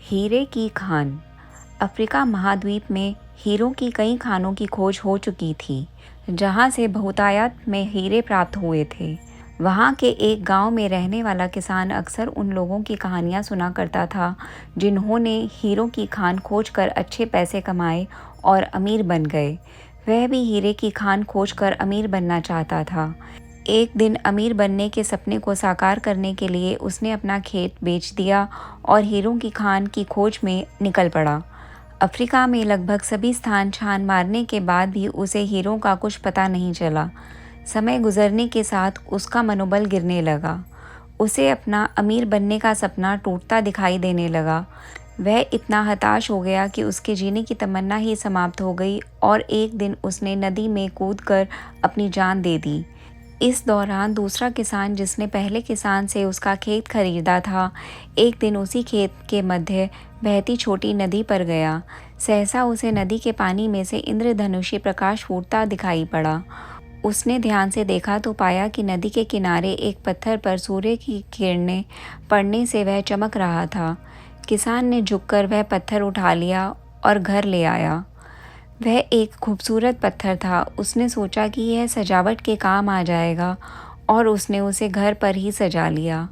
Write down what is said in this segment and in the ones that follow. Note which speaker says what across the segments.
Speaker 1: हीरे की खान। अफ्रीका महाद्वीप में हीरों की कई खानों की खोज हो चुकी थी, जहां से बहुतायत में हीरे प्राप्त हुए थे। वहां के एक गांव में रहने वाला किसान अक्सर उन लोगों की कहानियां सुना करता था, जिन्होंने हीरों की खान खोजकर अच्छे पैसे कमाए और अमीर बन गए। वह भी हीरे की खान खोजकर अमीर बनना चाहता था। एक दिन अमीर बनने के सपने को साकार करने के लिए उसने अपना खेत बेच दिया और हीरों की खान की खोज में निकल पड़ा। अफ्रीका में लगभग सभी स्थान छान मारने के बाद भी उसे हीरों का कुछ पता नहीं चला। समय गुजरने के साथ उसका मनोबल गिरने लगा। उसे अपना अमीर बनने का सपना टूटता दिखाई देने लगा। वह इतना हताश हो गया कि उसके जीने की तमन्ना ही समाप्त हो गई और एक दिन उसने नदी में कूदकर अपनी जान दे दी। इस दौरान दूसरा किसान, जिसने पहले किसान से उसका खेत खरीदा था, एक दिन उसी खेत के मध्य बहती छोटी नदी पर गया। सहसा उसे नदी के पानी में से इंद्रधनुषी प्रकाश फूटता दिखाई पड़ा। उसने ध्यान से देखा तो पाया कि नदी के किनारे एक पत्थर पर सूर्य की किरणें पड़ने से वह चमक रहा था। किसान ने झुककर वह पत्थर उठा लिया और घर ले आया। वह एक खूबसूरत पत्थर था। उसने सोचा कि यह सजावट के काम आ जाएगा और उसने उसे घर पर ही सजा लिया।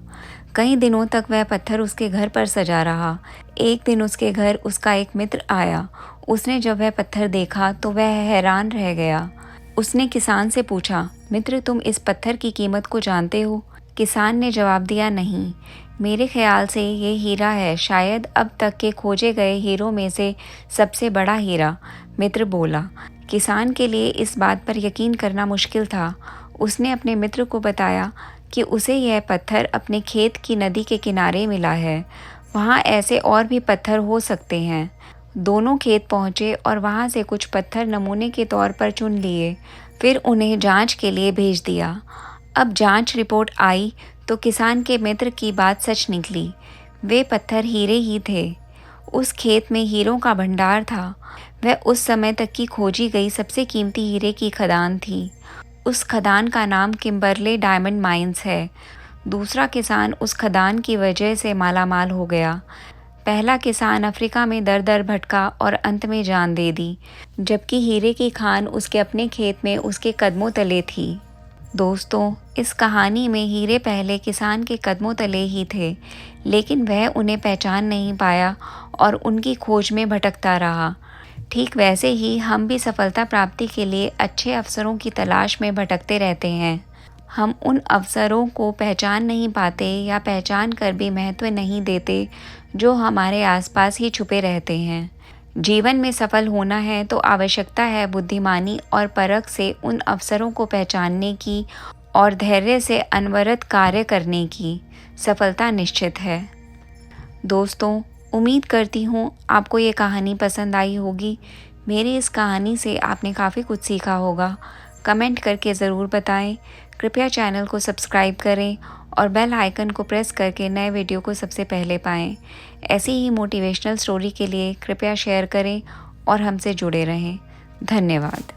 Speaker 1: कई दिनों तक वह पत्थर उसके घर पर सजा रहा। एक दिन उसके घर उसका एक मित्र आया। उसने जब वह पत्थर देखा तो वह हैरान रह गया। उसने किसान से पूछा, मित्र, तुम इस पत्थर की कीमत को जानते हो? किसान ने जवाब दिया, नहीं, मेरे ख्याल से ये हीरा है, शायद अब तक के खोजे गए हीरों में से सबसे बड़ा हीरा। मित्र बोला। किसान के लिए इस बात पर यकीन करना मुश्किल था। उसने अपने मित्र को बताया कि उसे यह पत्थर अपने खेत की नदी के किनारे मिला है। वहाँ ऐसे और भी पत्थर हो सकते हैं। दोनों खेत पहुँचे और वहाँ से कुछ पत्थर नमूने के तौर पर चुन लिए, फिर उन्हें जांच के लिए भेज दिया। अब जांच रिपोर्ट आई तो किसान के मित्र की बात सच निकली। वे पत्थर हीरे ही थे। उस खेत में हीरों का भंडार था। वह उस समय तक की खोजी गई सबसे कीमती हीरे की खदान थी। उस खदान का नाम किम्बरले डायमंड माइंस है। दूसरा किसान उस खदान की वजह से मालामाल हो गया। पहला किसान अफ्रीका में दर दर भटका और अंत में जान दे दी, जबकि हीरे की खान उसके अपने खेत में उसके कदमों तले थी। दोस्तों, इस कहानी में हीरे पहले किसान के कदमों तले ही थे, लेकिन वह उन्हें पहचान नहीं पाया और उनकी खोज में भटकता रहा। ठीक वैसे ही हम भी सफलता प्राप्ति के लिए अच्छे अवसरों की तलाश में भटकते रहते हैं। हम उन अवसरों को पहचान नहीं पाते या पहचान कर भी महत्व नहीं देते, जो हमारे आसपास ही छुपे रहते हैं। जीवन में सफल होना है तो आवश्यकता है बुद्धिमानी और परख से उन अवसरों को पहचानने की और धैर्य से अनवरत कार्य करने की। सफलता निश्चित है। दोस्तों, उम्मीद करती हूँ आपको ये कहानी पसंद आई होगी। मेरी इस कहानी से आपने काफ़ी कुछ सीखा होगा। कमेंट करके ज़रूर बताएं। कृपया चैनल को सब्सक्राइब करें और बेल आइकन को प्रेस करके नए वीडियो को सबसे पहले पाएं। ऐसी ही मोटिवेशनल स्टोरी के लिए कृपया शेयर करें और हमसे जुड़े रहें। धन्यवाद।